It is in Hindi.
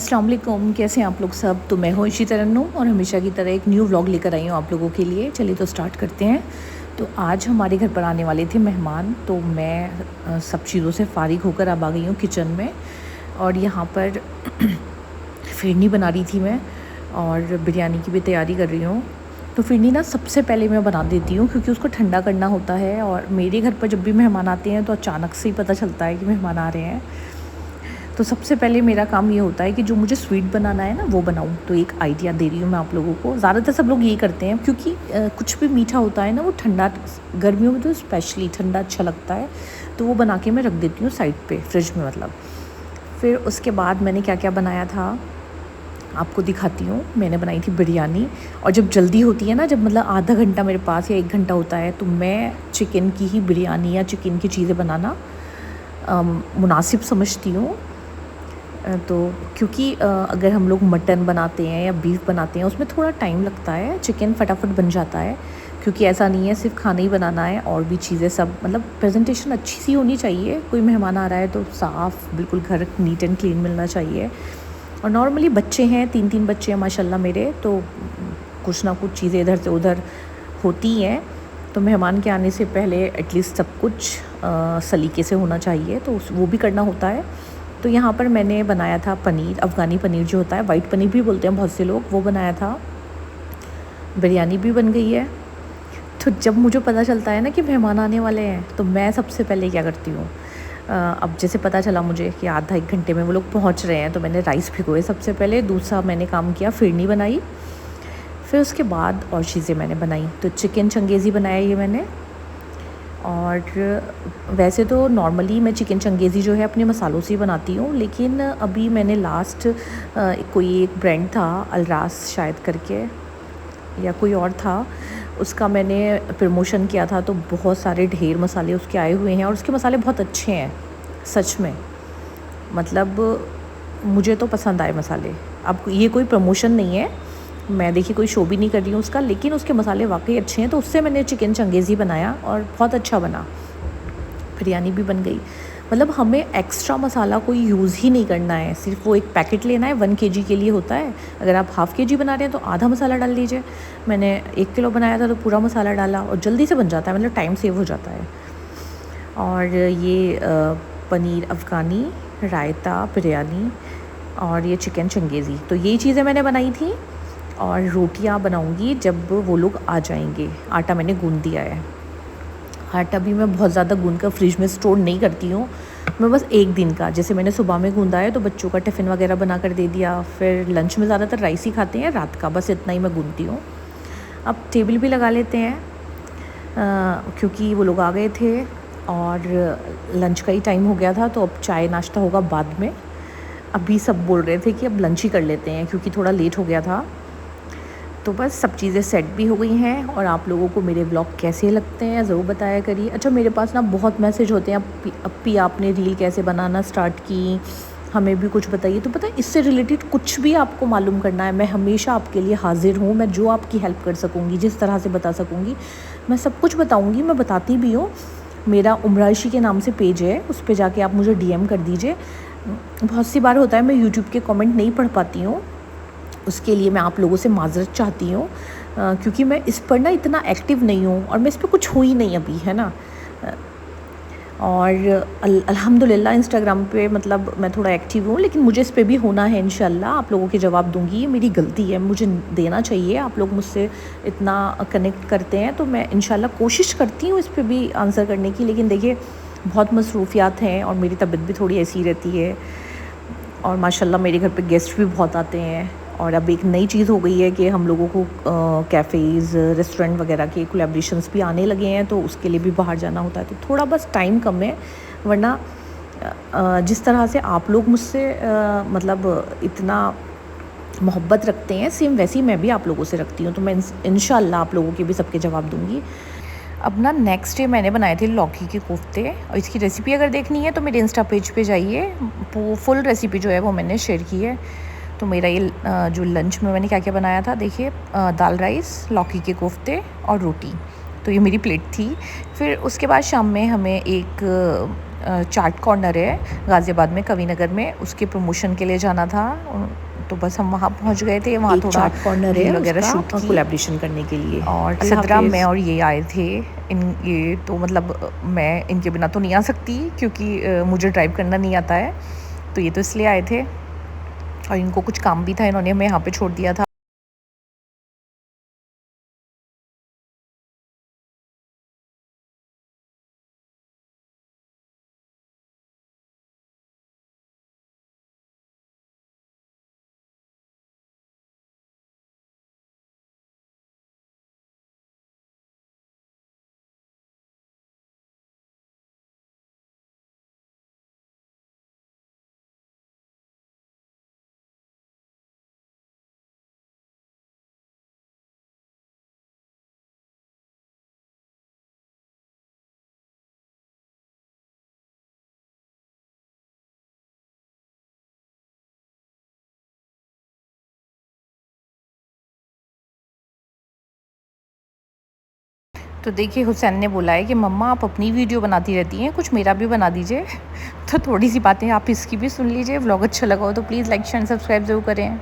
अस्सलाम वालेकुम, कैसे हैं आप लोग सब। तो मैं हूँ इसी तरन्नुम और हमेशा की तरह एक न्यू व्लॉग लेकर आई हूँ आप लोगों के लिए। चलिए तो स्टार्ट करते हैं। तो आज हमारे घर पर आने वाले थे मेहमान, तो मैं सब चीज़ों से फ़ारिग होकर अब आ गई हूँ किचन में। और यहाँ पर फिरनी बना रही थी मैं, और बिरयानी की भी तैयारी कर रही हूँ। तो फिरनी ना सबसे पहले मैं बना देती हूँ, क्योंकि उसको ठंडा करना होता है। और मेरे घर पर जब भी मेहमान आते हैं तो अचानक से ही पता चलता है कि मेहमान आ रहे हैं। तो सबसे पहले मेरा काम ये होता है कि जो मुझे स्वीट बनाना है ना वो बनाऊँ। तो एक आइडिया दे रही हूँ मैं आप लोगों को। ज़्यादातर सब लोग यही करते हैं, क्योंकि कुछ भी मीठा होता है ना वो ठंडा, गर्मियों में तो स्पेशली ठंडा अच्छा लगता है। तो वो बना के मैं रख देती हूँ साइड पे, फ्रिज में मतलब। फिर उसके बाद मैंने क्या क्या बनाया था आपको दिखाती हूँ। मैंने बनाई थी बिरयानी। और जब जल्दी होती है ना, जब मतलब आधा घंटा मेरे पास या 1 घंटा होता है, तो मैं चिकन की ही बिरयानी या चिकन की चीज़ें बनाना मुनासिब समझती हूँ। तो क्योंकि अगर हम लोग मटन बनाते हैं या बीफ बनाते हैं उसमें थोड़ा टाइम लगता है, चिकन फटाफट बन जाता है। क्योंकि ऐसा नहीं है सिर्फ खाना ही बनाना है, और भी चीज़ें सब, मतलब प्रेजेंटेशन अच्छी सी होनी चाहिए। कोई मेहमान आ रहा है तो साफ़ बिल्कुल घर नीट एंड क्लीन मिलना चाहिए। और नॉर्मली बच्चे हैं, 3 बच्चे हैं माशाल्लाह मेरे, तो कुछ ना कुछ चीज़ें इधर से उधर होती हैं। तो मेहमान के आने से पहले एटलीस्ट सब कुछ सलीके से होना चाहिए, तो वो भी करना होता है। तो यहाँ पर मैंने बनाया था पनीर, अफ़गानी पनीर जो होता है, वाइट पनीर भी बोलते हैं बहुत से लोग, वो बनाया था। बिरयानी भी बन गई है। तो जब मुझे पता चलता है ना कि मेहमान आने वाले हैं, तो मैं सबसे पहले क्या करती हूँ, अब जैसे पता चला मुझे कि आधा 1 घंटे में वो लोग पहुँच रहे हैं, तो मैंने राइस भिगोए सबसे पहले। दूसरा मैंने काम किया, फिरनी बनाई। फिर उसके बाद और चीज़ें मैंने बनाई। तो चिकन चंगेज़ी बनाया ये मैंने। और वैसे तो नॉर्मली मैं चिकन चंगेज़ी जो है अपने मसालों से ही बनाती हूँ, लेकिन अभी मैंने लास्ट कोई एक ब्रांड था अलरास शायद करके, या कोई और था, उसका मैंने प्रमोशन किया था। तो बहुत सारे ढेर मसाले उसके आए हुए हैं, और उसके मसाले बहुत अच्छे हैं सच में। मतलब मुझे तो पसंद आए मसाले। अब ये कोई प्रमोशन नहीं है, मैं देखिए कोई शो भी नहीं कर रही हूँ उसका, लेकिन उसके मसाले वाकई अच्छे हैं। तो उससे मैंने चिकन चंगेज़ी बनाया और बहुत अच्छा बना। बिरयानी भी बन गई। मतलब हमें एक्स्ट्रा मसाला कोई यूज़ ही नहीं करना है, सिर्फ वो एक पैकेट लेना है, 1 kg के लिए होता है। अगर आप ½ kg बना रहे हैं तो आधा मसाला डाल लीजिए। मैंने 1 किलो बनाया था तो पूरा मसाला डाला, और जल्दी से बन जाता है, मतलब टाइम सेव हो जाता है। और ये पनीर अफ़गानी, रायता, बिरयानी और ये चिकन चंगेज़ी, तो यही चीज़ें मैंने बनाई थी। और रोटियां बनाऊंगी जब वो लोग आ जाएंगे। आटा मैंने गूंद दिया है। आटा भी मैं बहुत ज़्यादा गूंद कर फ्रिज में स्टोर नहीं करती हूँ, मैं बस 1 दिन का, जैसे मैंने सुबह में गूंदा है तो बच्चों का टिफ़िन वगैरह बना कर दे दिया। फिर लंच में ज़्यादातर राइस ही खाते हैं रात का, बस इतना ही मैं गूंदती हूँ। अब टेबल भी लगा लेते हैं, क्योंकि वो लोग आ गए थे और लंच का ही टाइम हो गया था। तो अब चाय नाश्ता होगा बाद में। अभी सब बोल रहे थे कि अब लंच ही कर लेते हैं, क्योंकि थोड़ा लेट हो गया था। तो बस सब चीज़ें सेट भी हो गई हैं। और आप लोगों को मेरे ब्लॉग कैसे लगते हैं ज़रूर बताया करिए। अच्छा, मेरे पास ना बहुत मैसेज होते हैं, अपी आपने रील कैसे बनाना स्टार्ट की, हमें भी कुछ बताइए। तो पता है, इससे रिलेटेड कुछ भी आपको मालूम करना है, मैं हमेशा आपके लिए हाजिर हूँ। मैं जो आपकी हेल्प कर सकूँगी, जिस तरह से बता सकूँगी, मैं सब कुछ बताऊँगी। मैं बताती भी हूँ। मेरा उम्राइशी के नाम से पेज है, उस पर जाके आप मुझे DM कर दीजिए। बहुत सी बार होता है मैं यूट्यूब के कमेंट नहीं पढ़ पाती हूँ, उसके लिए मैं आप लोगों से माज़रत चाहती हूँ, क्योंकि मैं इस पर ना इतना एक्टिव नहीं हूँ, और मैं इस पर कुछ हुई नहीं अभी, है ना। और अल्हम्दुलिल्लाह इंस्टाग्राम पे मतलब मैं थोड़ा एक्टिव हूँ, लेकिन मुझे इस पे भी होना है इंशाल्लाह। आप लोगों के जवाब दूँगी, ये मेरी गलती है, मुझे देना चाहिए। आप लोग मुझसे इतना कनेक्ट करते हैं, तो मैं इंशाल्लाह कोशिश करती हूँ इस पे भी आंसर करने की। लेकिन देखिए बहुत मसरूफियात हैं, और मेरी तबीयत भी थोड़ी ऐसी रहती है। और माशाल्लाह मेरे घर पे गेस्ट भी बहुत आते हैं। और अब एक नई चीज़ हो गई है कि हम लोगों को कैफ़ेज़, रेस्टोरेंट वगैरह के कोलैबोरेशंस भी आने लगे हैं, तो उसके लिए भी बाहर जाना होता है। तो थोड़ा बस टाइम कम है, वरना जिस तरह से आप लोग मुझसे मतलब इतना मोहब्बत रखते हैं, सेम वैसे ही मैं भी आप लोगों से रखती हूँ। तो मैं इंशाल्लाह आप लोगों के भी सबके जवाब दूँगी। अब ना नेक्स्ट डे मैंने बनाए थे लौकी के कोफ्ते, और इसकी रेसिपी अगर देखनी है तो मेरे इंस्टा पेज पे जाइए, वो फुल रेसिपी जो है वो मैंने शेयर की है। तो मेरा ये जो लंच में मैंने क्या क्या बनाया था, देखिए दाल राइस, लौकी के कोफ्ते और रोटी। तो ये मेरी प्लेट थी। फिर उसके बाद शाम में हमें एक चाट कॉर्नर है गाज़ियाबाद में, कवि नगर में, उसके प्रमोशन के लिए जाना था। तो बस हम वहाँ पहुँच गए थे। वहाँ थोड़ा चाट कॉर्नर है वगैरह शूट की कोलैबोरेशन करने के लिए। और सदरा मैं और ये आए थे। ये तो मतलब मैं इनके बिना तो नहीं आ सकती क्योंकि मुझे ड्राइव करना नहीं आता है, तो ये तो इसलिए आए थे और इनको कुछ काम भी था, इन्होंने हमें यहाँ पे छोड़ दिया था। तो देखिए हुसैन ने बोला है कि मम्मा आप अपनी वीडियो बनाती रहती हैं, कुछ मेरा भी बना दीजिए। तो थोड़ी सी बातें आप इसकी भी सुन लीजिए। व्लॉग अच्छा लगा हो तो प्लीज़ लाइक शेयर सब्सक्राइब ज़रूर करें।